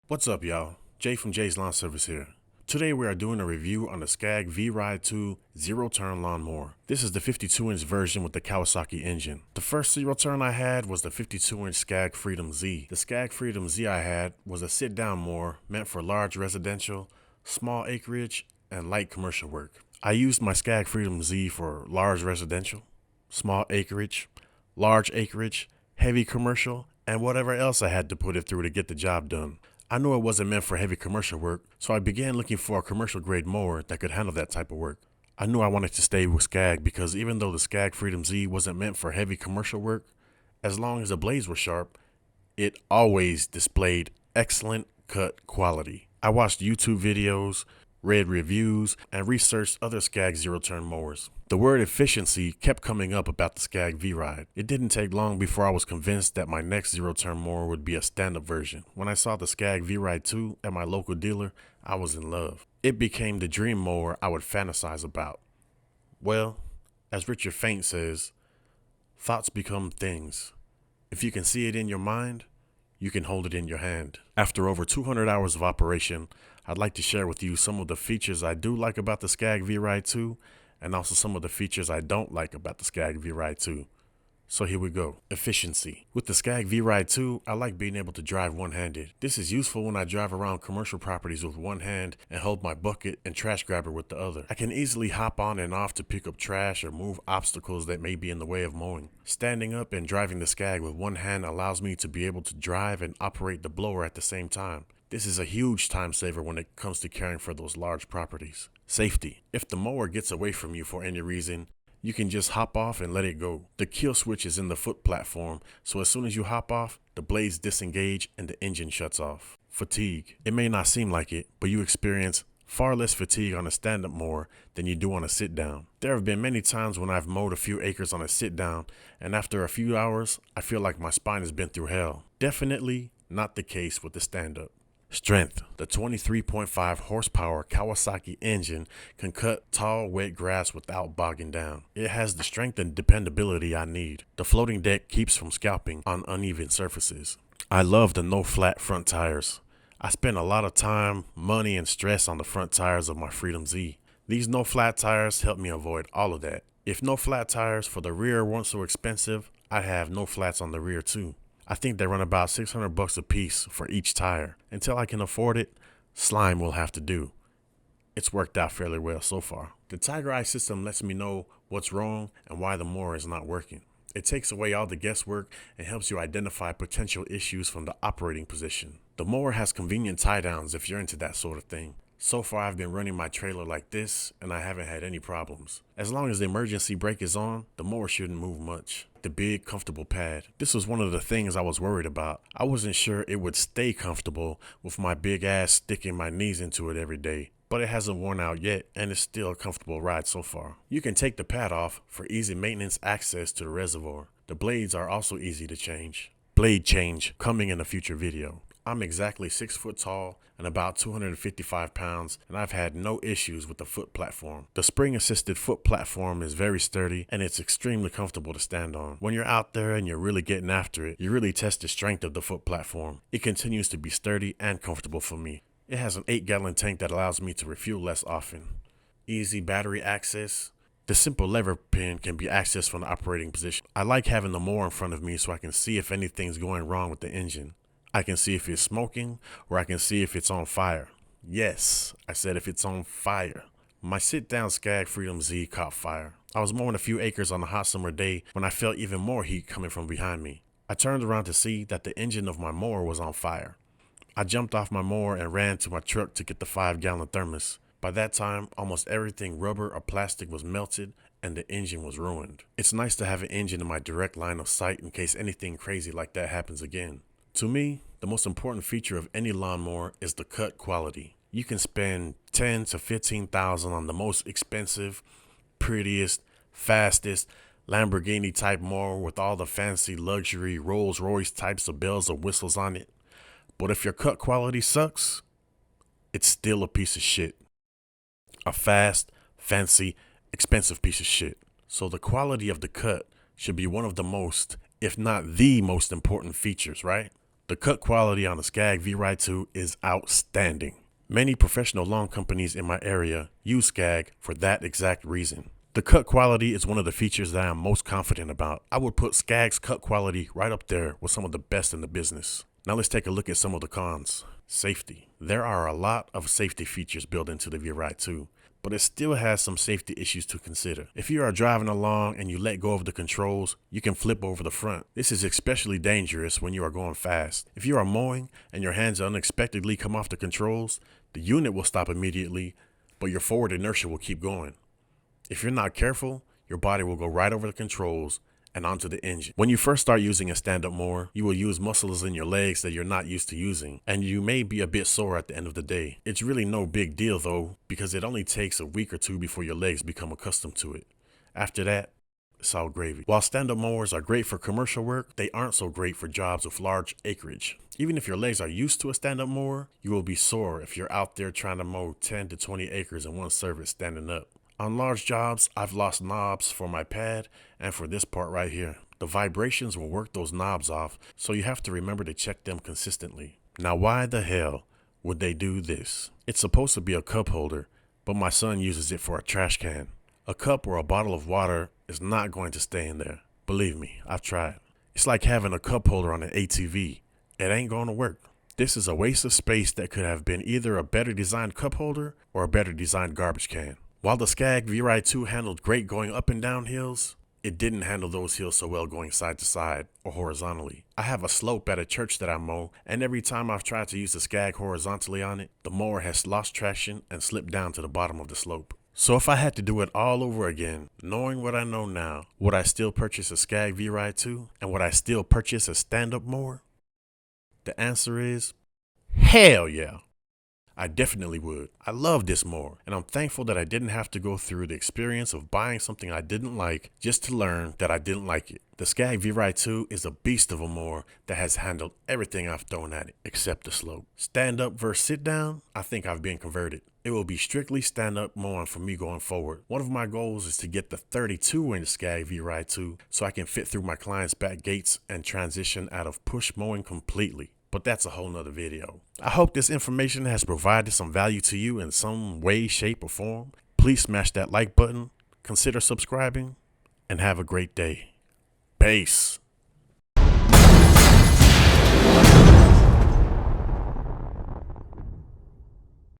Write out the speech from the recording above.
What's up, y'all? Jay from Jay's Lawn Service here. Today we are doing a review on the Scag V-Ride 2 zero-turn lawnmower. This is the 52-inch version with the Kawasaki engine. The first zero-turn I had was the 52-inch Scag Freedom Z. The Scag Freedom Z I had was a sit-down mower meant for large residential, small acreage, and light commercial work. I used my Scag Freedom Z for large residential, small acreage, large acreage, heavy commercial, and whatever else I had to put it through to get the job done. I knew it wasn't meant for heavy commercial work, so I began looking for a commercial grade mower that could handle that type of work. I knew I wanted to stay with Scag because even though the Scag Freedom Z wasn't meant for heavy commercial work, as long as the blades were sharp, it always displayed excellent cut quality. I watched YouTube videos, read reviews, and researched other Scag zero-turn mowers. The word efficiency kept coming up about the Scag V-Ride. It didn't take long before I was convinced that my next zero-turn mower would be a stand-up version. When I saw the Scag V-Ride 2 at my local dealer, I was in love. It became the dream mower I would fantasize about. Well, as Richard Faint says, thoughts become things. If you can see it in your mind, you can hold it in your hand. After over 200 hours of operation, I'd like to share with you some of the features I do like about the Scag V-Ride 2 and also some of the features I don't like about the Scag V-Ride 2. So here we go. Efficiency. With the Scag V-Ride 2, I like being able to drive one-handed. This is useful when I drive around commercial properties with one hand and hold my bucket and trash grabber with the other. I can easily hop on and off to pick up trash or move obstacles that may be in the way of mowing. Standing up and driving the Scag with one hand allows me to be able to drive and operate the blower at the same time. This is a huge time saver when it comes to caring for those large properties. Safety. If the mower gets away from you for any reason, you can just hop off and let it go. The kill switch is in the foot platform, so as soon as you hop off, the blades disengage and the engine shuts off. Fatigue. It may not seem like it, but you experience far less fatigue on a stand-up mower than you do on a sit-down. There have been many times when I've mowed a few acres on a sit-down, and after a few hours, I feel like my spine has been through hell. Definitely not the case with the stand-up. Strength. The 23.5 horsepower Kawasaki engine can cut tall, wet grass without bogging down. It has the strength and dependability I need. The floating deck keeps from scalping on uneven surfaces. I love the no flat front tires. I spend a lot of time, money, and stress on the front tires of my Freedom Z. These no flat tires help me avoid all of that. If no flat tires for the rear weren't so expensive, I'd have no flats on the rear too. I think they run about $600 a piece for each tire. Until I can afford it, slime will have to do. It's worked out fairly well so far. The Tiger Eye system lets me know what's wrong and why the mower is not working. It takes away all the guesswork and helps you identify potential issues from the operating position. The mower has convenient tie downs if you're into that sort of thing. So far I've been running my trailer like this and I haven't had any problems. As long as the emergency brake is on, the mower shouldn't move much. The big comfortable pad. This was one of the things I was worried about. I wasn't sure it would stay comfortable with my big ass sticking my knees into it every day. But it hasn't worn out yet and it's still a comfortable ride so far. You can take the pad off for easy maintenance access to the reservoir. The blades are also easy to change. Blade change coming in a future video. I'm exactly 6 foot tall and about 255 pounds, and I've had no issues with the foot platform. The spring-assisted foot platform is very sturdy, and it's extremely comfortable to stand on. When you're out there and you're really getting after it, you really test the strength of the foot platform. It continues to be sturdy and comfortable for me. It has an 8-gallon tank that allows me to refuel less often. Easy battery access. The simple lever pin can be accessed from the operating position. I like having the mower in front of me so I can see if anything's going wrong with the engine. I can see if it's smoking, or I can see if it's on fire. Yes, I said if it's on fire. My sit-down Scag Freedom Z caught fire. I was mowing a few acres on a hot summer day when I felt even more heat coming from behind me. I turned around to see that the engine of my mower was on fire. I jumped off my mower and ran to my truck to get the 5-gallon thermos. By that time, almost everything rubber or plastic was melted and the engine was ruined. It's nice to have an engine in my direct line of sight in case anything crazy like that happens again. To me, the most important feature of any lawnmower is the cut quality. You can spend $10,000 to $15,000 on the most expensive, prettiest, fastest Lamborghini type mower with all the fancy luxury Rolls Royce types of bells and whistles on it. But if your cut quality sucks, it's still a piece of shit. A fast, fancy, expensive piece of shit. So the quality of the cut should be one of the most, if not the most important features, right? The cut quality on the Scag V-Ride 2 is outstanding. Many professional lawn companies in my area use Scag for that exact reason. The cut quality is one of the features that I am most confident about. I would put Scag's cut quality right up there with some of the best in the business. Now let's take a look at some of the cons. Safety. There are a lot of safety features built into the V-Ride 2, but it still has some safety issues to consider. If you are driving along and you let go of the controls, you can flip over the front. This is especially dangerous when you are going fast. If you are mowing and your hands unexpectedly come off the controls, the unit will stop immediately, but your forward inertia will keep going. If you're not careful, your body will go right over the controls and onto the engine. When you first start using a stand-up mower, you will use muscles in your legs that you're not used to using, and you may be a bit sore at the end of the day. It's really no big deal though, because it only takes a week or two before your legs become accustomed to it. After that, it's all gravy. While stand-up mowers are great for commercial work, they aren't so great for jobs with large acreage. Even if your legs are used to a stand-up mower, you will be sore if you're out there trying to mow 10 to 20 acres in one service standing up. On large jobs, I've lost knobs for my pad and for this part right here. The vibrations will work those knobs off, so you have to remember to check them consistently. Now why the hell would they do this? It's supposed to be a cup holder, but my son uses it for a trash can. A cup or a bottle of water is not going to stay in there. Believe me, I've tried. It's like having a cup holder on an ATV. It ain't going to work. This is a waste of space that could have been either a better designed cup holder or a better designed garbage can. While the Scag V-Ride 2 handled great going up and down hills, it didn't handle those hills so well going side to side or horizontally. I have a slope at a church that I mow, and every time I've tried to use the Scag horizontally on it, the mower has lost traction and slipped down to the bottom of the slope. So if I had to do it all over again, knowing what I know now, would I still purchase a Scag V-Ride 2? And would I still purchase a stand-up mower? The answer is, hell yeah. I definitely would. I love this mower, and I'm thankful that I didn't have to go through the experience of buying something I didn't like just to learn that I didn't like it. The Scag V-Ride 2 is a beast of a mower that has handled everything I've thrown at it, except the slope. Stand up versus sit down, I think I've been converted. It will be strictly stand up mowing for me going forward. One of my goals is to get the 32-inch Scag V-Ride 2 so I can fit through my clients' back gates and transition out of push mowing completely. But that's a whole nother video. I hope this information has provided some value to you in some way, shape, or form. Please smash that like button, consider subscribing, and have a great day. Peace.